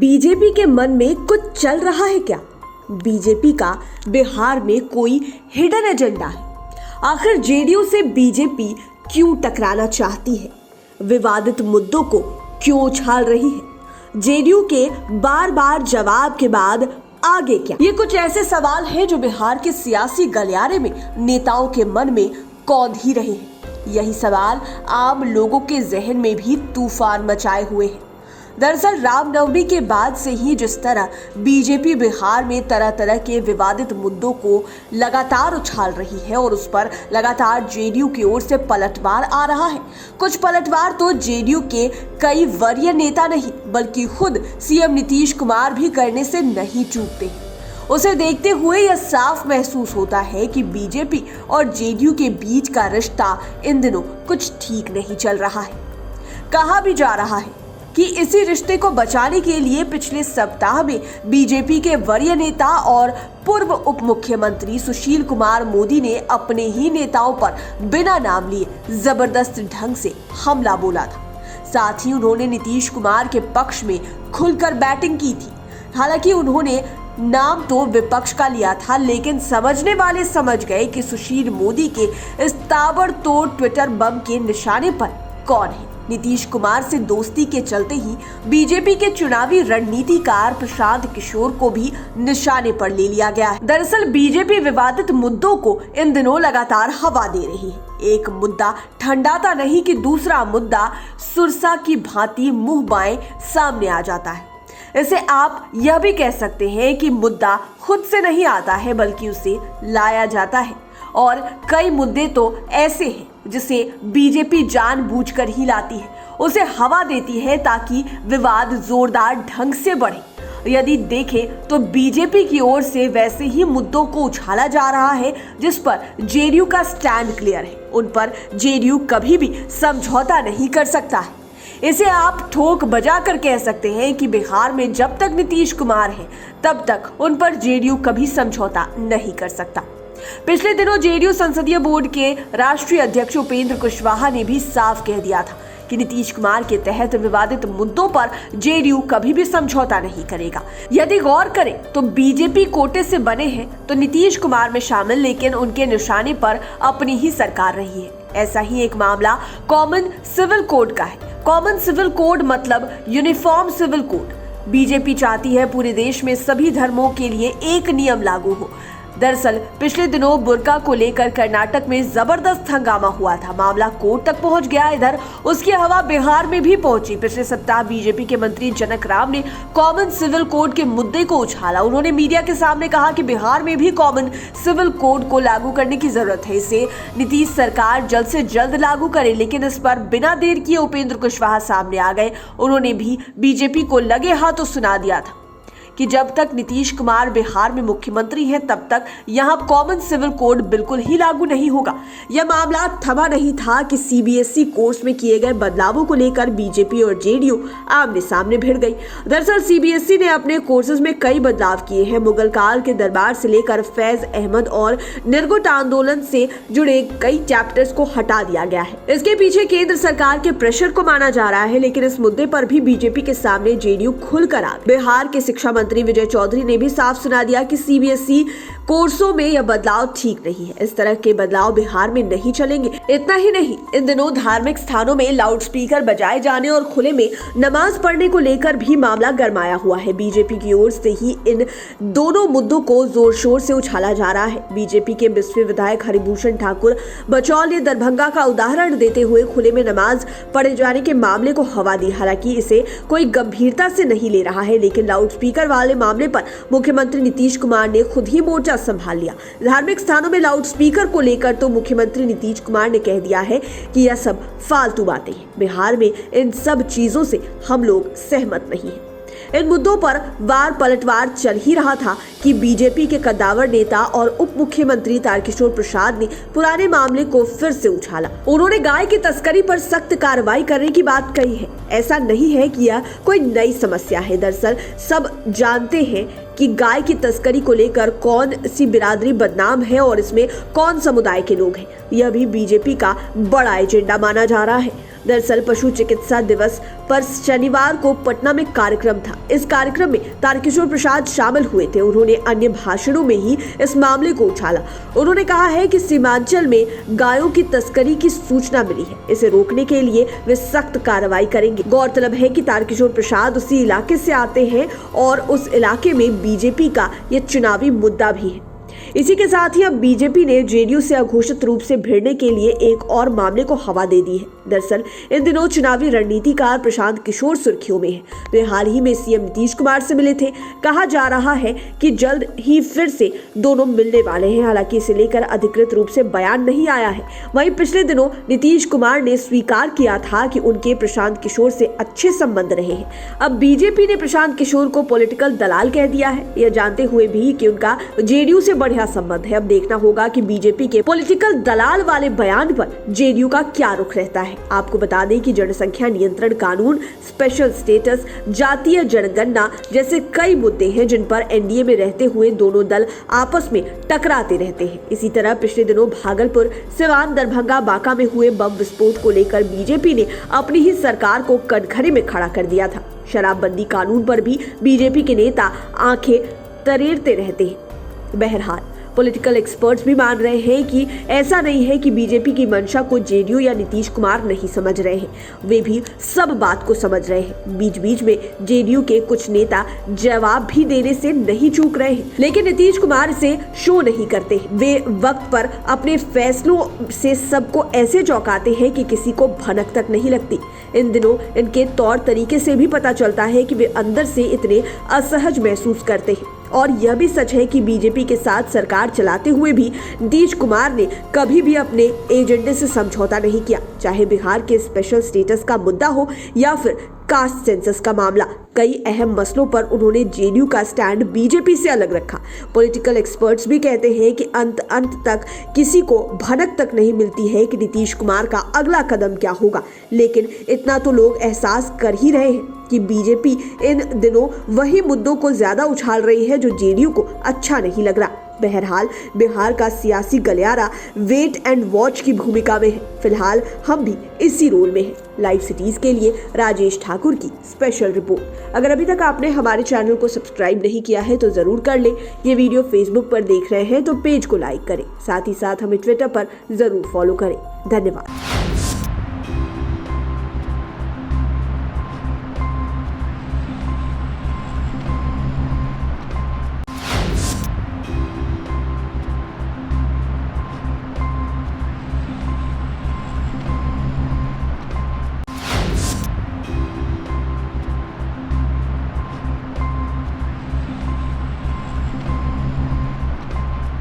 BJP के मन में कुछ चल रहा है क्या? बीजेपी का बिहार में कोई हिडन एजेंडा है? आखिर जेडीयू से बीजेपी क्यों टकराना चाहती है? विवादित मुद्दों को क्यों उछाल रही है? जेडीयू के बार बार जवाब के बाद आगे क्या? ये कुछ ऐसे सवाल हैं जो बिहार के सियासी गलियारे में नेताओं के मन में कौंध ही रहे हैं। यही सवाल आम लोगों के जहन में भी तूफान मचाए हुए हैं। दरअसल रामनवमी के बाद से ही जिस तरह बीजेपी बिहार में तरह तरह के विवादित मुद्दों को लगातार उछाल रही है और उस पर लगातार जेडीयू की ओर से पलटवार आ रहा है। कुछ पलटवार तो जेडीयू के कई वरीय नेता नहीं बल्कि खुद सीएम नीतीश कुमार भी करने से नहीं चूकते। उसे देखते हुए यह साफ महसूस होता है कि बीजेपी और जेडीयू के बीच का रिश्ता इन दिनों कुछ ठीक नहीं चल रहा है। कहा भी जा रहा है कि इसी रिश्ते को बचाने के लिए पिछले सप्ताह में बीजेपी के वरीय नेता और पूर्व उप मुख्यमंत्री सुशील कुमार मोदी ने अपने ही नेताओं पर बिना नाम लिए जबरदस्त ढंग से हमला बोला था। साथ ही उन्होंने नीतीश कुमार के पक्ष में खुलकर बैटिंग की थी। हालांकि उन्होंने नाम तो विपक्ष का लिया था, लेकिन समझने वाले समझ गए कि सुशील मोदी के इस ताबड़तोड़ ट्विटर बम के निशाने पर कौन है। नीतीश कुमार से दोस्ती के चलते ही बीजेपी के चुनावी रणनीतिकार प्रशांत किशोर को भी निशाने पर ले लिया गया है। दरअसल बीजेपी विवादित मुद्दों को इन दिनों लगातार हवा दे रही है। एक मुद्दा ठंडाता नहीं कि दूसरा मुद्दा सुरसा की भांति मुंह बाएं सामने आ जाता है। इसे आप यह भी कह सकते हैं कि मुद्दा खुद से नहीं आता है बल्कि उसे लाया जाता है। और कई मुद्दे तो ऐसे हैं जिसे बीजेपी जानबूझकर ही लाती है, उसे हवा देती है ताकि विवाद जोरदार ढंग से बढ़े। यदि देखें तो बीजेपी की ओर से वैसे ही मुद्दों को उछाला जा रहा है जिस पर जेडीयू का स्टैंड क्लियर है। उन पर जेडीयू कभी भी समझौता नहीं कर सकता है। इसे आप ठोक बजा कर कह सकते हैं कि बिहार में जब तक नीतीश कुमार है तब तक उन पर जेडीयू कभी समझौता नहीं कर सकता। पिछले दिनों जेडीयू संसदीय बोर्ड के राष्ट्रीय अध्यक्ष उपेंद्र कुशवाहा ने भी साफ कह दिया था कि नीतीश कुमार के तहत विवादित मुद्दों पर जेडीयू कभी भी समझौता नहीं करेगा। यदि गौर करें तो बीजेपी कोटे से बने हैं तो नीतीश कुमार में शामिल, लेकिन उनके निशाने पर अपनी ही सरकार रही है। ऐसा ही एक मामला कॉमन सिविल कोड का है। कॉमन सिविल कोड मतलब यूनिफॉर्म सिविल कोड। बीजेपी चाहती है पूरे देश में सभी धर्मों के लिए एक नियम लागू हो। दरअसल पिछले दिनों बुर्का को लेकर कर्नाटक में जबरदस्त हंगामा हुआ था। मामला कोर्ट तक पहुंच गया। इधर उसकी हवा बिहार में भी पहुंची। पिछले सप्ताह बीजेपी के मंत्री जनक राम ने कॉमन सिविल कोड के मुद्दे को उछाला। उन्होंने मीडिया के सामने कहा कि बिहार में भी कॉमन सिविल कोड को लागू करने की जरूरत है। इसे नीतीश सरकार जल्द से जल्द लागू करे, लेकिन इस पर बिना देर किए उपेंद्र कुशवाहा सामने आ गए। उन्होंने भी बीजेपी को लगे हाथों सुना दिया था कि जब तक नीतीश कुमार बिहार में मुख्यमंत्री हैं तब तक यहां कॉमन सिविल कोड बिल्कुल ही लागू नहीं होगा। यह मामला थमा नहीं था कि सीबीएसई कोर्स में किए गए बदलावों को लेकर बीजेपी और जेडीयू आमने सामने भिड़ गई। दरअसल सीबीएसई ने अपने कोर्सेज में कई बदलाव किए हैं। मुगल काल के दरबार से लेकर फैज अहमद और निर्गुट आंदोलन से जुड़े कई चैप्टर्स को हटा दिया गया है। इसके पीछे केंद्र सरकार के प्रेशर को माना जा रहा है, लेकिन इस मुद्दे पर भी बीजेपी के सामने जेडीयू खुलकर आ गई। बिहार के शिक्षा मंत्री विजय चौधरी ने भी साफ सुना दिया कि सीबीएसई कोर्सों में यह बदलाव ठीक नहीं है। इस तरह के बदलाव बिहार में नहीं चलेंगे। इतना ही नहीं, इन दिनों धार्मिक स्थानों में लाउडस्पीकर बजाए जाने और खुले में नमाज पढ़ने को लेकर भी मामला गरमाया हुआ है। बीजेपी की ओर से ही इन दोनों मुद्दों को जोर शोर से उछाला जा रहा है। बीजेपी के 20वें विधायक हरिभूषण ठाकुर बचौल ने दरभंगा का उदाहरण देते हुए खुले में नमाज पढ़े जाने के मामले को हवा दी। हालांकि इसे कोई गंभीरता से नहीं ले रहा है, लेकिन लाउडस्पीकर वाले मामले पर मुख्यमंत्री नीतीश कुमार ने खुद ही मोर्चा संभाल लिया। धार्मिक स्थानों में लाउडस्पीकर को लेकर तो मुख्यमंत्री नीतीश कुमार ने कह दिया है कि यह सब फालतू बातें हैं। बिहार में इन सब चीजों से हम लोग सहमत नहीं हैं। इन मुद्दों पर वार पलटवार चल ही रहा था कि बीजेपी के कद्दावर नेता और उप मुख्यमंत्री तारकिशोर प्रसाद ने पुराने मामले को फिर से उछाला। उन्होंने गाय की तस्करी पर सख्त कार्रवाई करने की बात कही है। ऐसा नहीं है कि यह कोई नई समस्या है। दरअसल सब जानते हैं कि गाय की तस्करी को लेकर कौन सी बिरादरी बदनाम है और इसमें कौन समुदाय के लोग हैं। यह भी बीजेपी का बड़ा एजेंडा माना जा रहा है। दरअसल पशु चिकित्सा दिवस पर शनिवार को पटना में कार्यक्रम था। इस कार्यक्रम में तारकिशोर प्रसाद शामिल हुए थे। उन्होंने अन्य भाषणों में ही इस मामले को उछाला। उन्होंने कहा है कि सीमांचल में गायों की तस्करी की सूचना मिली है, इसे रोकने के लिए वे सख्त कार्रवाई करेंगे। गौरतलब है कि तारकिशोर प्रसाद उसी इलाके से आते हैं और उस इलाके में बीजेपी का यह चुनावी मुद्दा भी है। इसी के साथ ही अब बीजेपी ने जेडीयू से अघोषित रूप से भिड़ने के लिए एक और मामले को हवा दे दी है। दरअसल इन दिनों चुनावी रणनीतिकार प्रशांत किशोर सुर्खियों में है। वे हाल ही में सीएम नीतीश कुमार से मिले थे। कहा जा रहा है कि जल्द ही फिर से दोनों मिलने वाले हैं। हालांकि इसे लेकर अधिकृत रूप से बयान नहीं आया है। वहीं पिछले दिनों नीतीश कुमार ने स्वीकार किया था कि उनके प्रशांत किशोर से अच्छे संबंध रहे हैं। अब बीजेपी ने प्रशांत किशोर को पॉलिटिकल दलाल कह दिया है, यह जानते हुए भी कि उनका जेडीयू से बढ़िया संबंध है। अब देखना होगा कि बीजेपी के पॉलिटिकल दलाल वाले बयान पर जेडीयू का क्या रुख रहता है। आपको बता दें कि जनसंख्या नियंत्रण कानून, स्पेशल स्टेटस, जातीय जनगणना जैसे कई मुद्दे हैं जिन पर एनडीए में रहते हुए दोनों दल आपस में टकराते रहते हैं। इसी तरह पिछले दिनों भागलपुर, सिवान, दरभंगा, बांका में हुए बम विस्फोट को लेकर बीजेपी ने अपनी ही सरकार को कटघरे में खड़ा कर दिया था। शराबबंदी कानून पर भी बीजेपी के नेता आंखें तरेरते रहते हैं। बहरहाल पॉलिटिकल एक्सपर्ट्स भी मान रहे हैं कि ऐसा नहीं है कि बीजेपी की मंशा को जेडीयू या नीतीश कुमार नहीं समझ रहे हैं, वे भी सब बात को समझ रहे हैं। बीच बीच में जेडीयू के कुछ नेता जवाब भी देने से नहीं चूक रहे हैं, लेकिन नीतीश कुमार इसे शो नहीं करते। वे वक्त पर अपने फैसलों से सबको ऐसे चौंकाते हैं कि किसी को भनक तक नहीं लगती। इन दिनों इनके तौर तरीके से भी पता चलता है कि वे अंदर से इतने असहज महसूस करते हैं। और यह भी सच है कि बीजेपी के साथ सरकार चलाते हुए भी नीतीश कुमार ने कभी भी अपने एजेंडे से समझौता नहीं किया, चाहे बिहार के स्पेशल स्टेटस का मुद्दा हो या फिर कास्ट सेंसस का मामला। कई अहम मसलों पर उन्होंने जेडीयू का स्टैंड बीजेपी से अलग रखा। पॉलिटिकल एक्सपर्ट्स भी कहते हैं कि अंत तक किसी को भनक तक नहीं मिलती है कि नीतीश कुमार का अगला कदम क्या होगा, लेकिन इतना तो लोग एहसास कर ही रहे हैं कि बीजेपी इन दिनों वही मुद्दों को ज्यादा उछाल रही है जो जेडीयू को अच्छा नहीं लग रहा। बहरहाल बिहार का सियासी गलियारा वेट एंड वॉच की भूमिका में है। फिलहाल हम भी इसी रोल में हैं। लाइव सिटीज के लिए राजेश ठाकुर की स्पेशल रिपोर्ट। अगर अभी तक आपने हमारे चैनल को सब्सक्राइब नहीं किया है तो जरूर कर ले। ये वीडियो फेसबुक पर देख रहे हैं तो पेज को लाइक करें, साथ ही साथ हमें ट्विटर पर जरूर फॉलो करें। धन्यवाद।